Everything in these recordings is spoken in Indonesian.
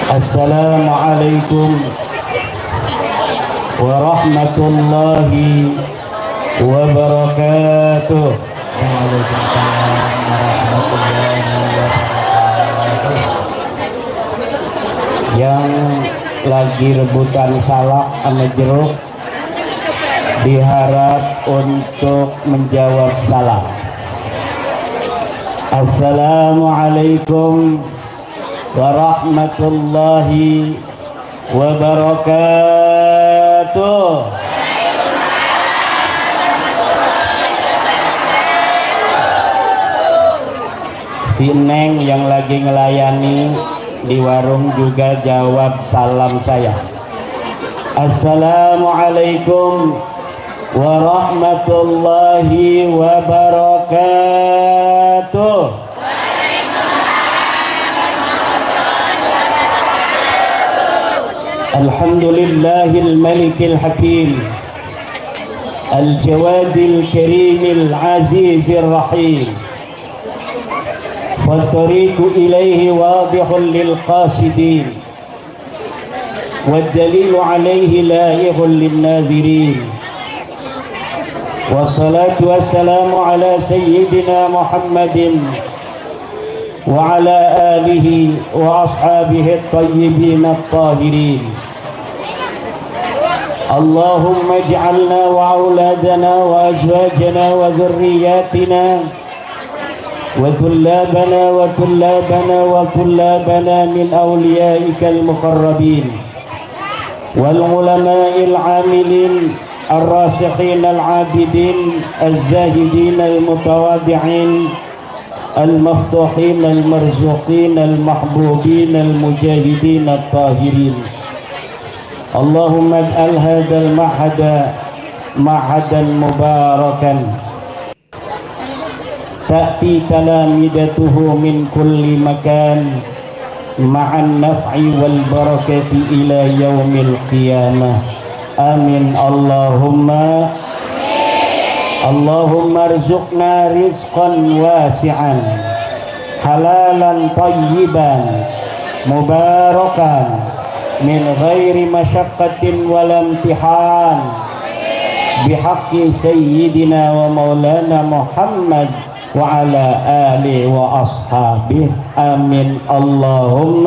Assalamualaikum warahmatullahi wabarakatuh. Waalaikumsalam warahmatullahi wabarakatuh. Yang lagi rebutan salak sama jeruk diharap untuk menjawab salam. Assalamualaikum warahmatullahi wabarakatuh. Si Neng yang lagi ngelayani di warung juga jawab salam saya. Assalamualaikum warahmatullahi wabarakatuh. Alhamdulillahil malikil hakim, al-jawadil karimil azizir rahim, والطريق إليه واضح للقاصدين والدليل عليه لائق للناظرين. والصلاة والسلام على سيدنا محمد وعلى آله وأصحابه الطيبين الطاهرين. اللهم اجعلنا وأولادنا وأزواجنا وذرياتنا وطلابنا من أوليائك المقربين والعلماء العاملين الراسخين العابدين الزاهدين المتواضعين المفتوحين المرزوقين المحبوبين المجاهدين الطاهرين. اللهم اجعل هذا المعهد معهدا مباركا تأتي تلامذته من كل مكان مع النفع والبركة إلى يوم القيامة. آمين اللهم. اللهم ارزقنا رزقا واسعا حلالا طيبا مباركا من غير مشقة ولا امتحان بحق سيدنا ومولانا محمد وعلى آله وأصحابه. آمين اللهم.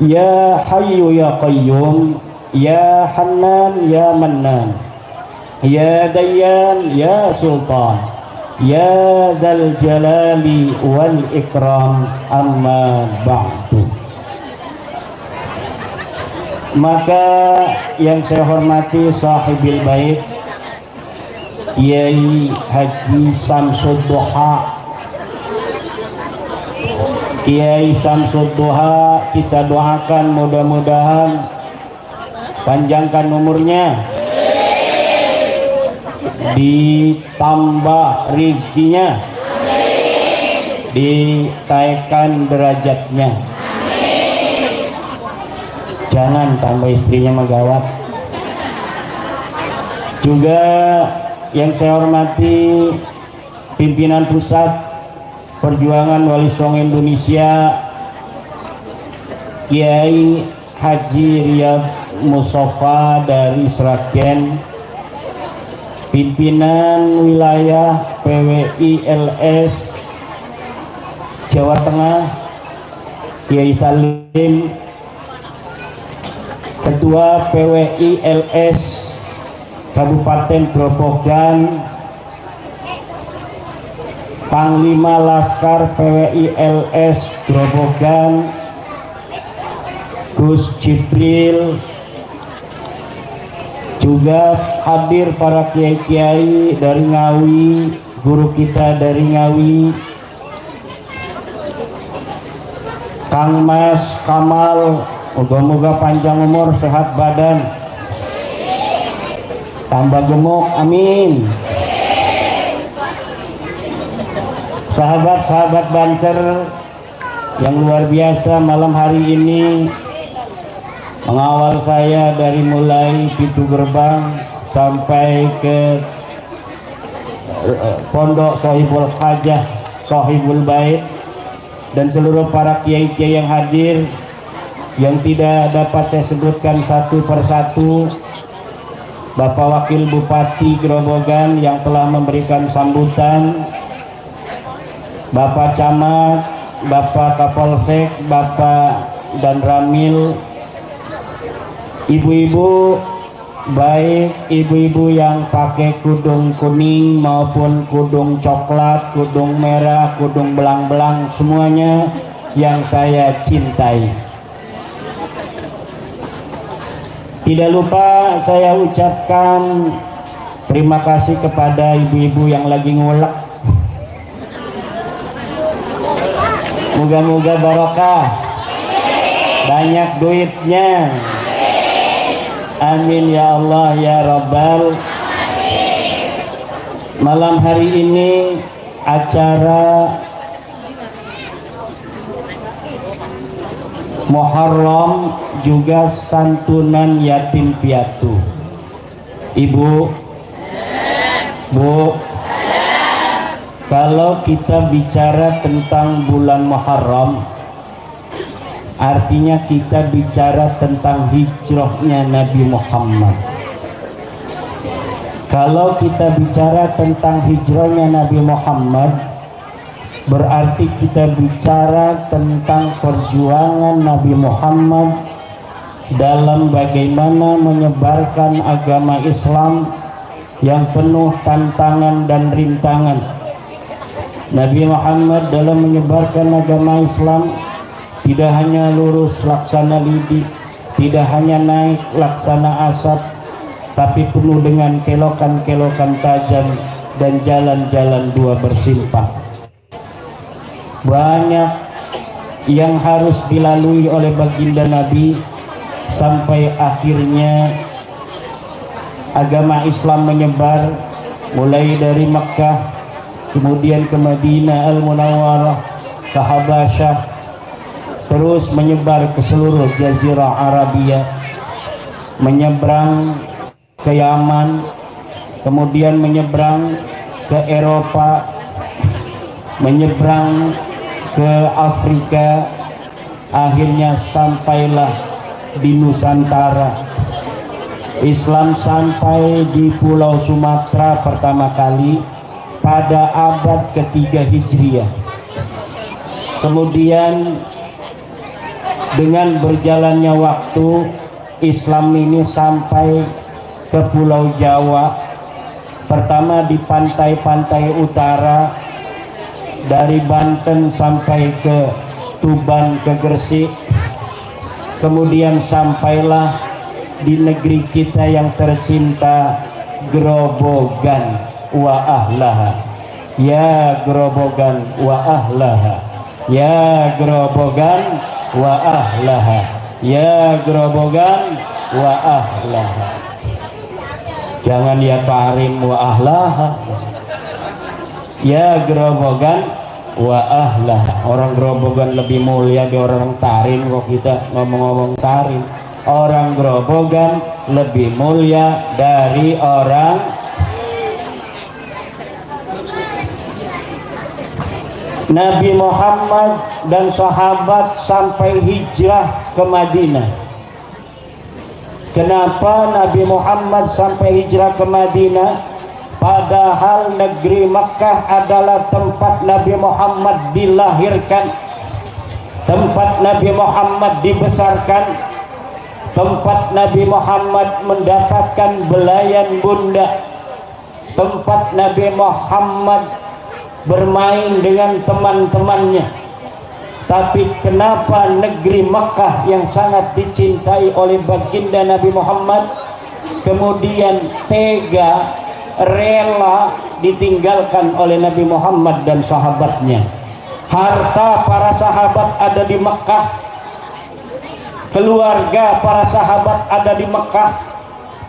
يا حي يا قيوم يا حنان يا منان يا ديان يا سلطان يا ذا الجلال والإكرام. أما بعد. Maka yang saya hormati sahibil bait Kiai Haji Samsud Duha, Kiai Samsud Duha, kita doakan mudah-mudahan panjangkan umurnya, ditambah rizkinya, ditaikkan derajatnya. Jangan tambah istrinya megawat. Juga yang saya hormati pimpinan pusat Perjuangan Wali Songo Indonesia Kiai Haji Riyad Mustafa dari Sragen, pimpinan wilayah PWI LS Jawa Tengah Kiai Salim, Ketua PWI LS Kabupaten Grobogan, Panglima Laskar PWI LS Grobogan Gus Jibril, juga hadir para kiai-kiai dari Ngawi, guru kita dari Ngawi, Kang Mas Kamal, moga-moga panjang umur, sehat badan, tambah gemuk, amin. Sahabat-sahabat Banser yang luar biasa, malam hari ini mengawal saya dari mulai pintu gerbang sampai ke Pondok Sohibul Hajah Sohibul Bait. dan seluruh para kiai-kiai yang hadir, yang tidak dapat saya sebutkan satu persatu. Bapak Wakil Bupati Grobogan yang telah memberikan sambutan, Bapak Camat, Bapak Kapolsek, Bapak dan Ramil, ibu-ibu, baik ibu-ibu yang pakai kudung kuning maupun kudung coklat, kudung merah, kudung belang-belang, semuanya yang saya cintai. Tidak lupa saya ucapkan terima kasih kepada ibu-ibu yang lagi ngulek. Moga-moga barokah, banyak duitnya. Amin ya Allah ya Rabbal. Malam hari ini acara Muharram juga santunan yatim piatu. Ibu, Bu, kalau kita bicara tentang bulan Muharram, artinya kita bicara tentang hijrahnya Nabi Muhammad. Kalau kita bicara tentang hijrahnya Nabi Muhammad, berarti kita bicara tentang perjuangan Nabi Muhammad dalam bagaimana menyebarkan agama Islam yang penuh tantangan dan rintangan. Nabi Muhammad dalam menyebarkan agama Islam tidak hanya lurus laksana lidi, tidak hanya naik laksana asap, tapi penuh dengan kelokan-kelokan tajam dan jalan-jalan dua bersimpang. Banyak yang harus dilalui oleh baginda Nabi sampai akhirnya agama Islam menyebar mulai dari Makkah, kemudian ke Madinah Al-Munawwarah, ke Habasyah, terus menyebar ke seluruh Jazirah Arabia, menyeberang ke Yaman, kemudian menyeberang ke Eropa, menyeberang ke Afrika, akhirnya sampailah di Nusantara. Islam sampai di Pulau Sumatera pertama kali pada abad ketiga Hijriah. Kemudian dengan berjalannya waktu, Islam ini sampai ke Pulau Jawa, pertama di pantai-pantai utara, dari Banten sampai ke Tuban, ke Gresik, kemudian sampailah di negeri kita yang tercinta, Grobogan wa ahlaha. Ya Grobogan wa ahlaha, ya Grobogan wa ahlaha, ya Grobogan wa ahlaha. Jangan ya Karim wa ahlaha, ya Grobogan wa ahlaha. Orang Grobogan lebih mulia di orang Tarim, kok kita ngomong-ngomong Tarim. Orang Grobogan lebih mulia dari orang Nabi Muhammad dan sahabat sampai hijrah ke Madinah. Kenapa Nabi Muhammad sampai hijrah ke Madinah? Padahal negeri Makkah adalah tempat Nabi Muhammad dilahirkan, tempat Nabi Muhammad dibesarkan, tempat Nabi Muhammad mendapatkan belayan bunda, tempat Nabi Muhammad bermain dengan teman-temannya. Tapi kenapa negeri Makkah yang sangat dicintai oleh baginda Nabi Muhammad kemudian tega, rela ditinggalkan oleh Nabi Muhammad dan sahabatnya? Harta para sahabat ada di Mekah, keluarga para sahabat ada di Mekah,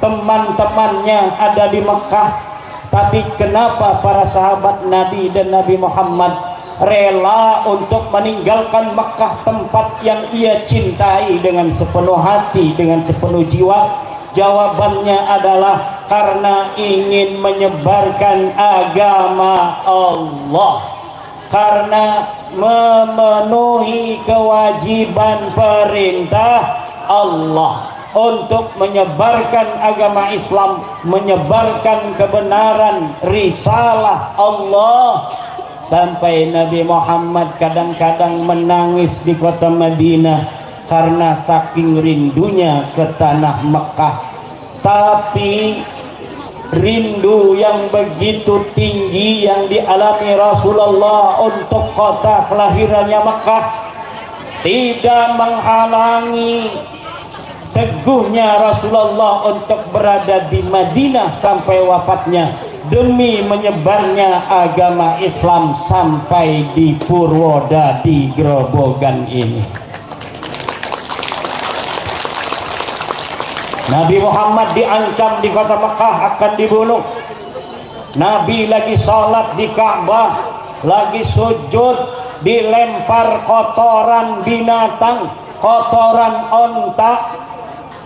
teman-temannya ada di Mekah. Tapi kenapa para sahabat Nabi dan Nabi Muhammad rela untuk meninggalkan Mekah, tempat yang ia cintai dengan sepenuh hati, dengan sepenuh jiwa? Jawabannya adalah karena ingin menyebarkan agama Allah, karena memenuhi kewajiban perintah Allah untuk menyebarkan agama Islam, menyebarkan kebenaran risalah Allah. Sampai Nabi Muhammad kadang-kadang menangis di kota Madinah karena saking rindunya ke tanah Mekah. Tapi rindu yang begitu tinggi yang dialami Rasulullah untuk kota kelahirannya Mekah tidak menghalangi teguhnya Rasulullah untuk berada di Madinah sampai wafatnya demi menyebarnya agama Islam sampai di Purwoda, di Grobogan ini. Nabi Muhammad diancam di kota Mekah akan dibunuh. Nabi lagi sholat di Ka'bah, lagi sujud, dilempar kotoran binatang, kotoran onta.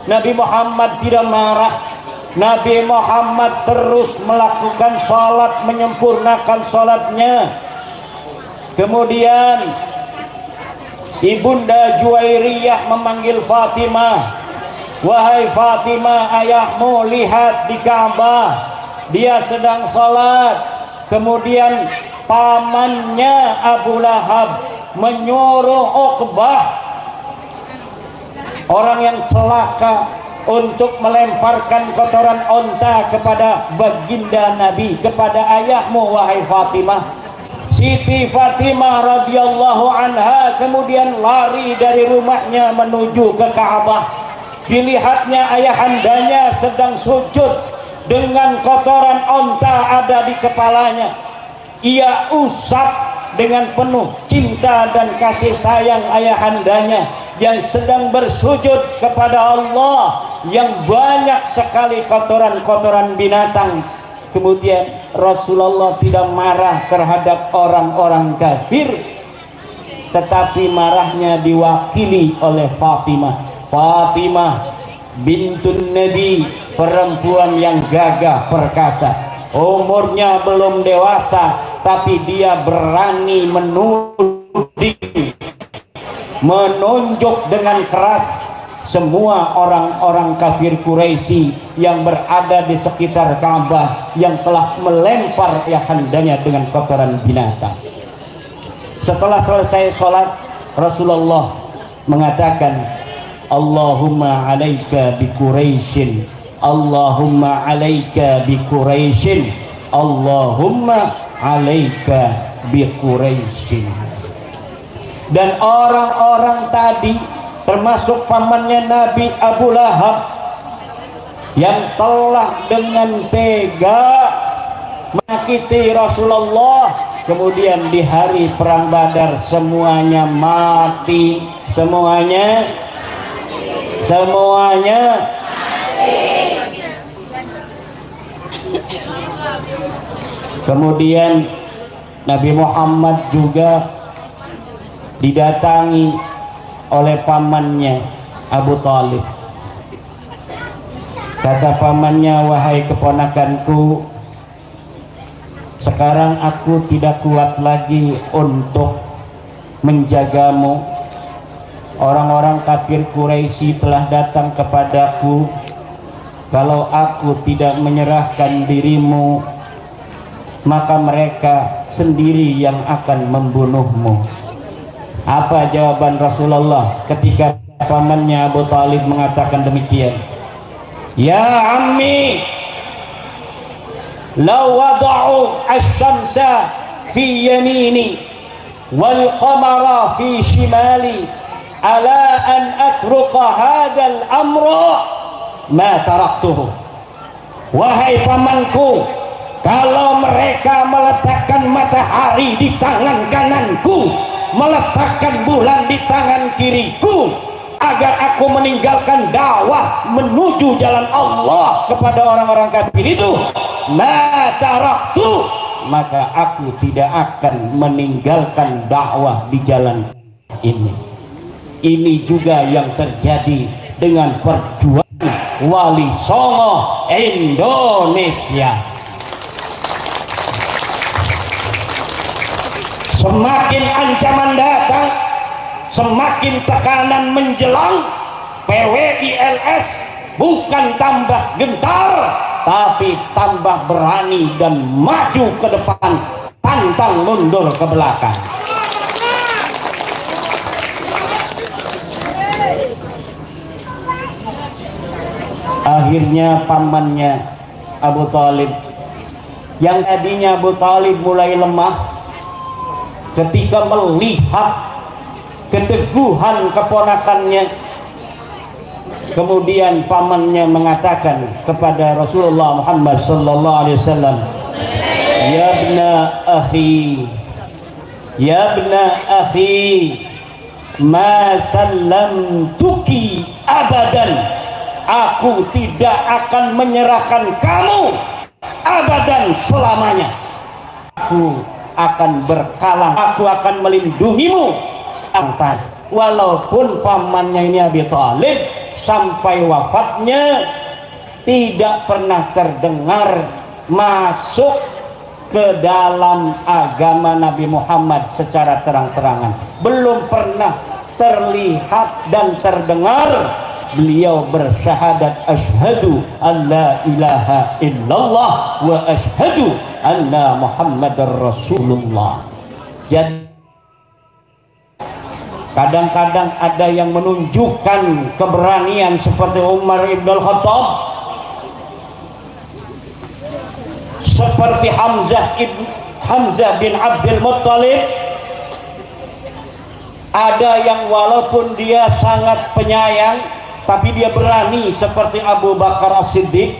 Nabi Muhammad tidak marah. Nabi Muhammad terus melakukan sholat, menyempurnakan sholatnya. Kemudian Ibunda Juwairiyah memanggil Fatimah, wahai Fatimah, ayahmu lihat di Ka'bah, dia sedang sholat. Kemudian pamannya Abu Lahab menyuruh Uqbah, orang yang celaka, untuk melemparkan kotoran onta kepada baginda Nabi, kepada ayahmu wahai Fatimah. Siti Fatimah radhiyallahu anha kemudian lari dari rumahnya menuju ke Ka'bah. Dilihatnya ayahandanya sedang sujud dengan kotoran onta ada di kepalanya. Ia usap dengan penuh cinta dan kasih sayang ayahandanya yang sedang bersujud kepada Allah yang banyak sekali kotoran-kotoran binatang. Kemudian Rasulullah tidak marah terhadap orang-orang kafir, tetapi marahnya diwakili oleh Fatimah. Fatimah bintun Nabi, perempuan yang gagah perkasa, umurnya belum dewasa, tapi dia berani menunjuk dengan keras semua orang-orang kafir Quraisy yang berada di sekitar Ka'bah yang telah melempar ayahandanya dengan kotoran binatang. Setelah selesai sholat, Rasulullah mengatakan, Allahumma alaika bi Quraisyin, Allahumma alaika bi Quraisyin, Allahumma alaika bi Quraisyin. Dan orang-orang tadi termasuk pamannya Nabi Abu Lahab yang telah dengan tega menyakiti Rasulullah, kemudian di hari perang Badar semuanya mati, semuanya kemudian Nabi Muhammad juga didatangi oleh pamannya Abu Thalib. Kata pamannya, wahai keponakanku, sekarang aku tidak kuat lagi untuk menjagamu. Orang-orang kafir Quraisy telah datang kepadaku, kalau aku tidak menyerahkan dirimu, maka mereka sendiri yang akan membunuhmu. Apa jawaban Rasulullah ketika pamannya Abu Thalib mengatakan demikian? Ya ammi, law wada'u asy-syamsa fi yamini wal qamara fi shimali ala an atruqa hadzal amra ma taraktuhu. Wahai pamanku, kalau mereka meletakkan matahari di tangan kananku, meletakkan bulan di tangan kiriku, agar aku meninggalkan dakwah menuju jalan Allah kepada orang-orang kafir itu, ma taraktu, maka aku tidak akan meninggalkan dakwah di jalan ini. Ini juga yang terjadi dengan perjuangan Wali Songo Indonesia. Semakin ancaman datang, semakin tekanan menjelang, PWILS bukan tambah gentar, tapi tambah berani dan maju ke depan, pantang mundur ke belakang. Akhirnya pamannya Abu Thalib, yang tadinya Abu Thalib mulai lemah, ketika melihat keteguhan keponakannya, kemudian pamannya mengatakan kepada Rasulullah Muhammad sallallahu alaihi wasallam, "Ya ibna akhi, ya ibna akhi, ma sallamtuki abadan." Aku tidak akan menyerahkan kamu abadan selamanya. Aku akan berkalang, aku akan melindungimu. Walaupun pamannya ini Abi Thalib sampai wafatnya tidak pernah terdengar masuk ke dalam agama Nabi Muhammad secara terang-terangan. Belum pernah terlihat dan terdengar beliau bersyahadat asyhadu an la ilaha illallah wa asyhadu anna muhammadar rasulullah. Jadi kadang-kadang ada yang menunjukkan keberanian seperti Umar ibn al-Khattab, seperti Hamzah bin Abdul Muttalib. Ada yang walaupun dia sangat penyayang, tapi dia berani seperti Abu Bakar As-Siddiq.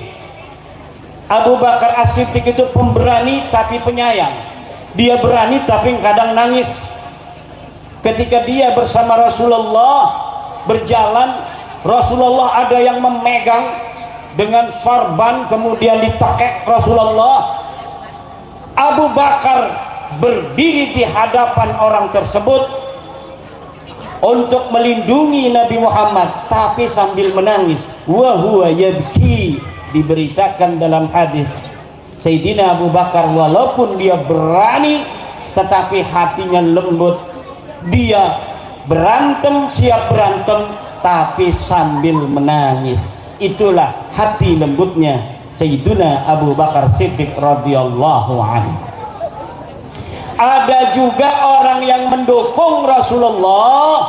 Abu Bakar As-Siddiq itu pemberani tapi penyayang. Dia berani tapi kadang nangis. Ketika dia bersama Rasulullah berjalan, Rasulullah ada yang memegang dengan sorban kemudian dipakai Rasulullah. Abu Bakar berdiri di hadapan orang tersebut untuk melindungi Nabi Muhammad, tapi sambil menangis. Wa huwa yabki, diberitakan dalam hadis Sayyidina Abu Bakar walaupun dia berani tetapi hatinya lembut. Dia berantem, siap berantem, tapi sambil menangis. Itulah hati lembutnya Sayyidina Abu Bakar Siddiq radhiyallahu anhu. Ada juga orang yang mendukung Rasulullah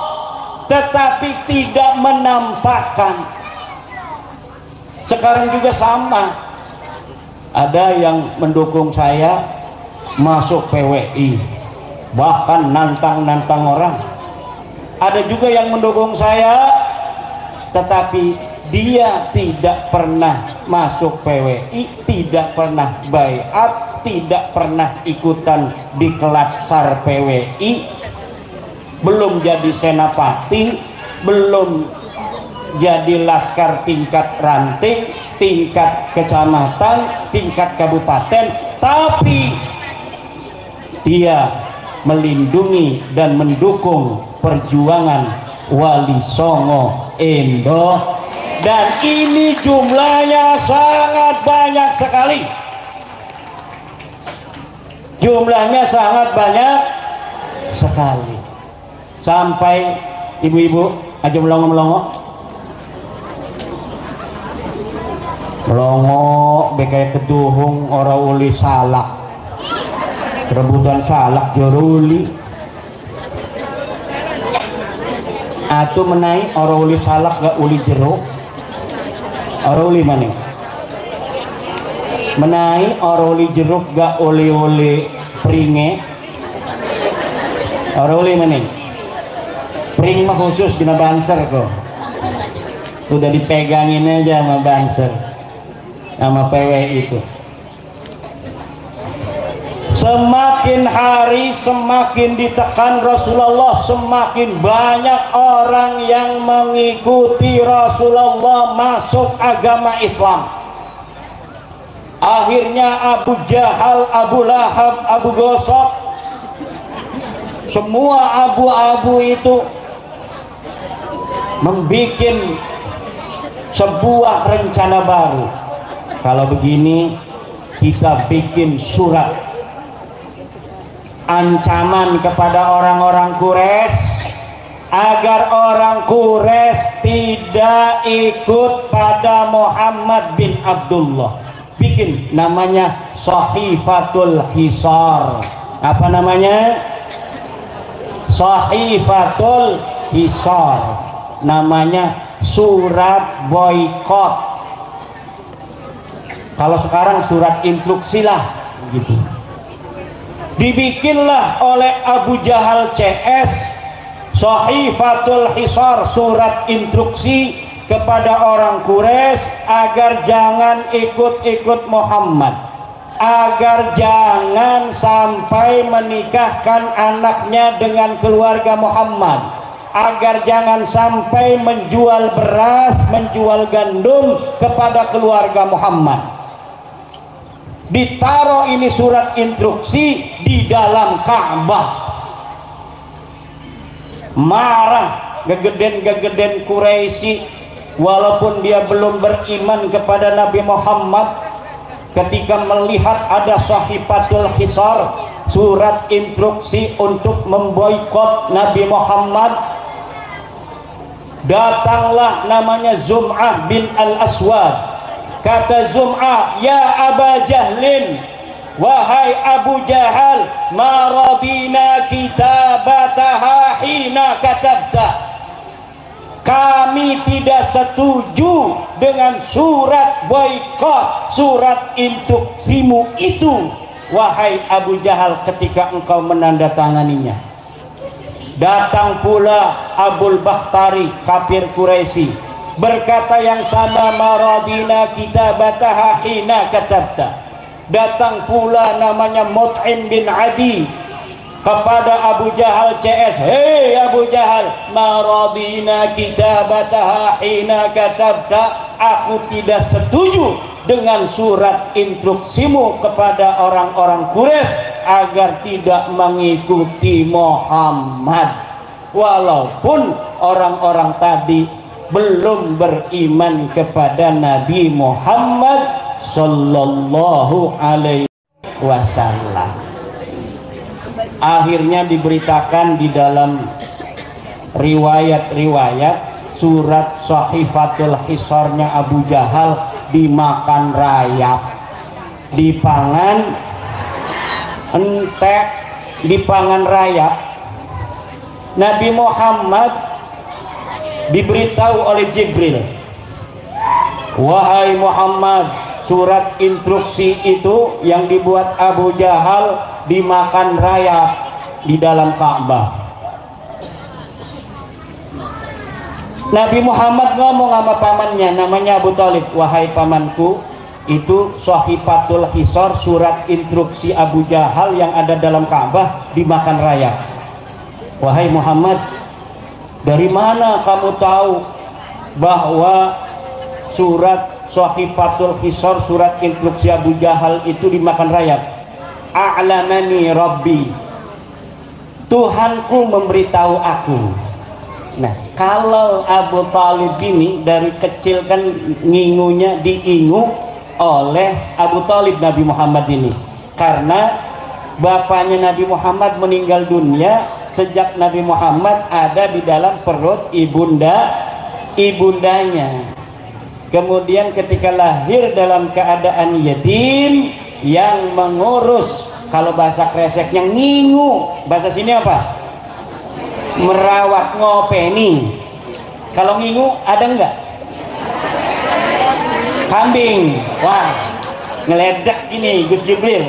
tetapi tidak menampakkan. Sekarang juga sama, ada yang mendukung saya masuk PWI, bahkan nantang-nantang orang. Ada juga yang mendukung saya tetapi dia tidak pernah masuk PWI, tidak pernah baiat, tidak pernah ikutan di Klatsar PWI, belum jadi senapati, belum jadi laskar tingkat ranting, tingkat kecamatan, tingkat kabupaten, tapi dia melindungi dan mendukung perjuangan Wali Songo Indo, dan ini jumlahnya sangat banyak sekali. Jumlahnya sangat banyak sekali. Sampai ibu-ibu aja melongo-melongo, melongo bekai keduhung ora uli salak, rebutan salak joruli. Atu menai ora uli salak gak uli jeruk, ora uli mana? Menai ora uli jeruk gak uli pringe, ora uli mana? Pring mah khusus dina banser kok. Udah dipegangin aja sama banser, sama PWI itu. Semakin hari semakin ditekan Rasulullah, semakin banyak orang yang mengikuti Rasulullah masuk agama Islam. Akhirnya Abu Jahal, Abu Lahab, Abu Gosok, semua abu-abu itu membuat sebuah rencana baru. Kalau begini kita bikin surat ancaman kepada orang-orang Quraisy agar orang Quraisy tidak ikut pada Muhammad bin Abdullah. Bikin namanya Sahifatul Hisar. Apa namanya? Sahifatul Hisar. Namanya surat boykot. Kalau sekarang surat instruksi lah gitu. Dibikinlah oleh Abu Jahal CS Sahifatul Hisar, surat instruksi kepada orang Quraisy agar jangan ikut-ikut Muhammad, agar jangan sampai menikahkan anaknya dengan keluarga Muhammad, agar jangan sampai menjual beras, menjual gandum kepada keluarga Muhammad. Ditaruh ini surat instruksi di dalam Ka'bah. Marah gegeden Quraisy, walaupun dia belum beriman kepada Nabi Muhammad, ketika melihat ada Sahifatul Hisar, surat instruksi untuk memboikot Nabi Muhammad, datanglah namanya Zum'ah bin Al-Aswad. Kata Zum'ah, ya Aba Jahlin, wahai Abu Jahal, ma radina kitabataha hina katabta. Kami tidak setuju dengan surat boikot, surat instruksimu itu, wahai Abu Jahal, ketika engkau menandatanganinya. Datang pula Abul Bakhtari, kafir Quraisy, berkata yang sama, maradina kitabataha hina katabta. Datang pula namanya Mut'im bin Adi kepada Abu Jahal CS, hei Abu Jahal, maradina kitabataha hina katabta, aku tidak setuju dengan surat instruksimu kepada orang-orang Quraisy agar tidak mengikuti Muhammad, walaupun orang-orang tadi belum beriman kepada Nabi Muhammad sallallahu alaihi wasallam. Akhirnya diberitakan di dalam riwayat-riwayat, surat Sahifatul Hisarnya Abu Jahal dimakan rayap, dipangan entek, dipangan rayap. Nabi Muhammad diberitahu oleh Jibril, wahai Muhammad, surat instruksi itu yang dibuat Abu Jahal dimakan rayap di dalam Ka'bah. Nabi Muhammad ngomong sama pamannya namanya Abu Thalib, wahai pamanku, itu Sahifatul Hisar, surat instruksi Abu Jahal yang ada dalam Ka'bah dimakan rayap. Wahai Muhammad, dari mana kamu tahu bahwa surat Sahifatul Hisar, surat instruksi Abu Jahal itu dimakan rayap? A'lamani Rabbi, Tuhanku memberitahu aku. Nah, kalau Abu Thalib ini dari kecil kan ngingunya diingu oleh Abu Thalib Nabi Muhammad ini, karena bapaknya Nabi Muhammad meninggal dunia sejak Nabi Muhammad ada di dalam perut ibundanya. Kemudian ketika lahir dalam keadaan yatim, yang mengurus, kalau bahasa kreseknya ngingu, bahasa sini apa? Merawat, ngopeni. Kalau ngingu ada enggak? Kambing. Wah, ngeledak ini Gus Jibril.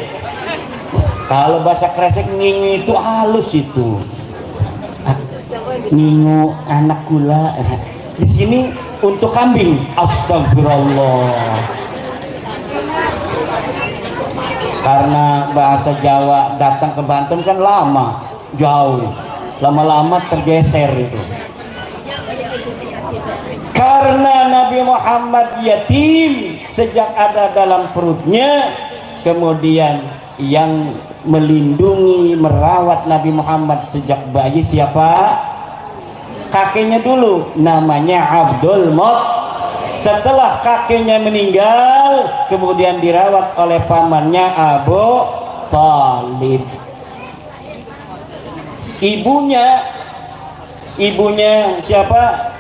Kalau bahasa kresek ngingu itu halus itu. Ngingu anak gula. Di sini untuk kambing. Astagfirullah. Karena bahasa Jawa datang ke Banten kan lama, jauh, lama-lama tergeser itu. Karena Nabi Muhammad yatim sejak ada dalam perutnya, kemudian yang melindungi, merawat Nabi Muhammad sejak bayi siapa? Kakeknya dulu, namanya Abdul Muttalib. Setelah kakeknya meninggal, kemudian dirawat oleh pamannya Abu Thalib. ibunya siapa?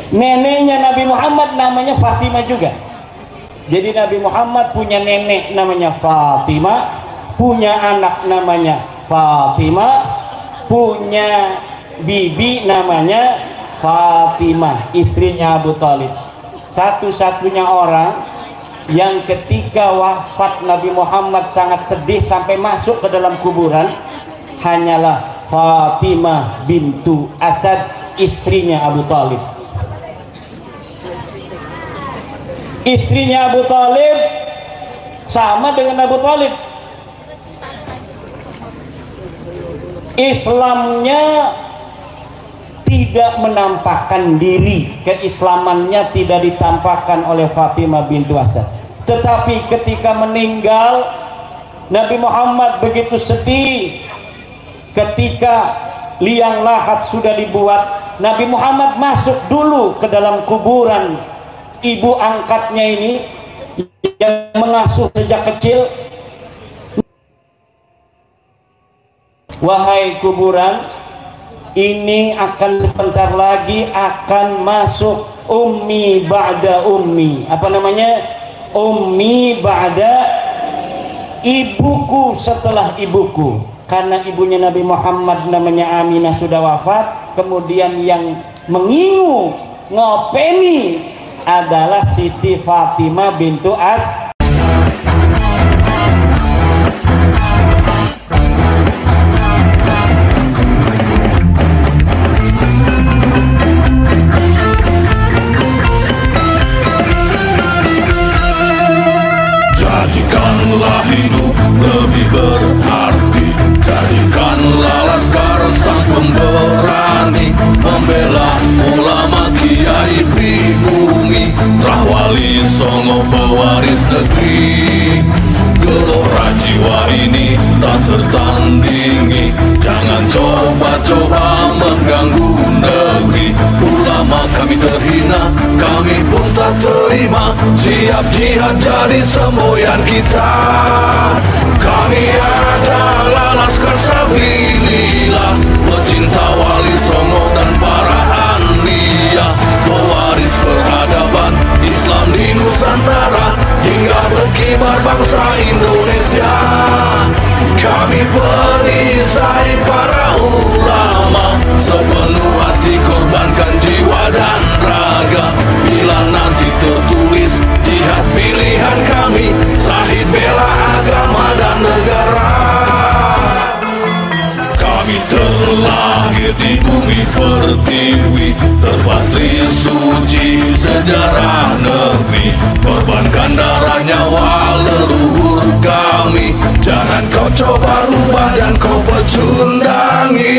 Neneknya Nabi Muhammad namanya Fatimah juga. Jadi Nabi Muhammad punya nenek namanya Fatimah, punya anak namanya Fatimah, punya bibi namanya Fatimah, istrinya Abu Thalib. Satu-satunya orang yang ketika wafat Nabi Muhammad sangat sedih sampai masuk ke dalam kuburan hanyalah Fatimah bintu Asad, istrinya Abu Thalib. Istrinya Abu Thalib sama dengan Abu Thalib, Islamnya tidak menampakkan diri, keislamannya tidak ditampakkan oleh Fatimah bintu Asad. Tetapi ketika meninggal, Nabi Muhammad begitu sedih. Ketika liang lahat sudah dibuat, Nabi Muhammad masuk dulu ke dalam kuburan ibu angkatnya ini yang mengasuh sejak kecil. Wahai kuburan, ini akan sebentar lagi akan masuk ummi ba'da ummi. Apa namanya? Ummi ba'da, ibuku setelah ibuku. Karena ibunya Nabi Muhammad namanya Aminah sudah wafat, kemudian yang mengingu ngopeni adalah Siti Fatimah bintu As. Jadikanlah hidup lebih berarti, jadikanlah laskar sang pemberani, membela ulama kiai pribumi, Rahwali Songo pewaris negeri. Gelora jiwa ini tak tertandingi, jangan coba-coba mengganggu negeri. Ulama kami terhina, kami pun tak terima, siap jihad jadi semboyan kita. Kami adalah laskar sabilillah, pecinta Wali Songo dan para anbiya, pewaris peradaban Islam di Nusantara hingga berkibar bangsa Indonesia. Kami perisai para ulama, sepenuh hati korbankan jiwa dan raga. Bila nanti tertulis jihad pilihan kami, sahid bela agama dan negara. Kami terlahir di bumi pertiwi, terpatri suci sejarah negeri, korbankan darah nyawa leluhur kami. Jangan kau coba rubah dan kau pecundangi.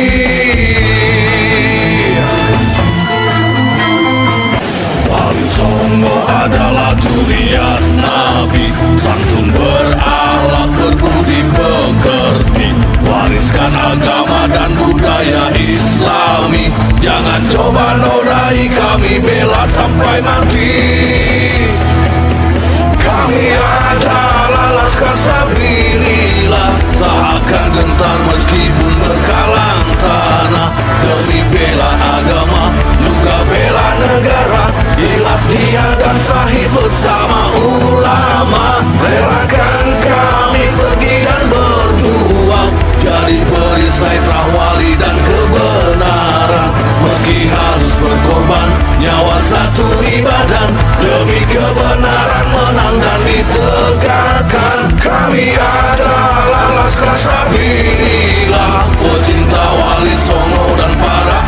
Wali Songo adalah durian Nabi, santun berakhlak berbudi pekerti, wariskan agama dan budaya Islami. Jangan coba nodai kami, bela sampai mati. Kami adalah laskar sabilillah, tak akan gentar meskipun berkalang tanah, demi bela agama juga bela negara. Ikhlas jihad dan sahih bersama ulama, relakan kami pergi dan berjuang, jadi perisai Rahwali dan kebenaran. Meski harus berkorban nyawa satu ibadah, demi kebenaran menang dan ditegakkan. Kami adalah laskar sabilillah, pecinta Wali Songo dan para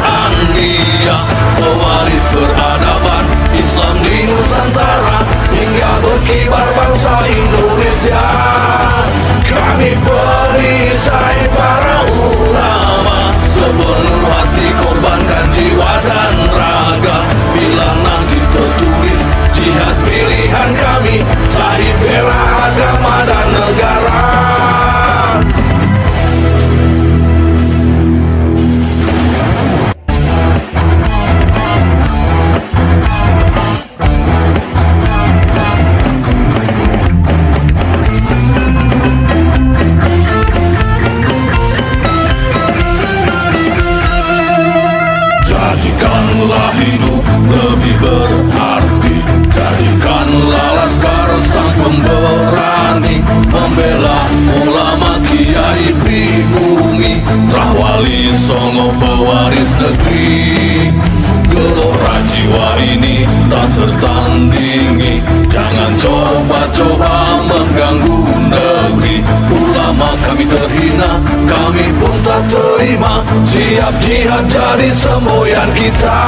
hidup lebih berarti. Jadikanlah laskar sang pemberani, membela ulama kiai pribumi, Rahwali Songo pewaris negeri. Gelora jiwa ini tak tertandingi, jangan coba-coba mengganggu negeri. Ulama kami terhina, kami pun tak terima, siap jihad jadi semboyan kita.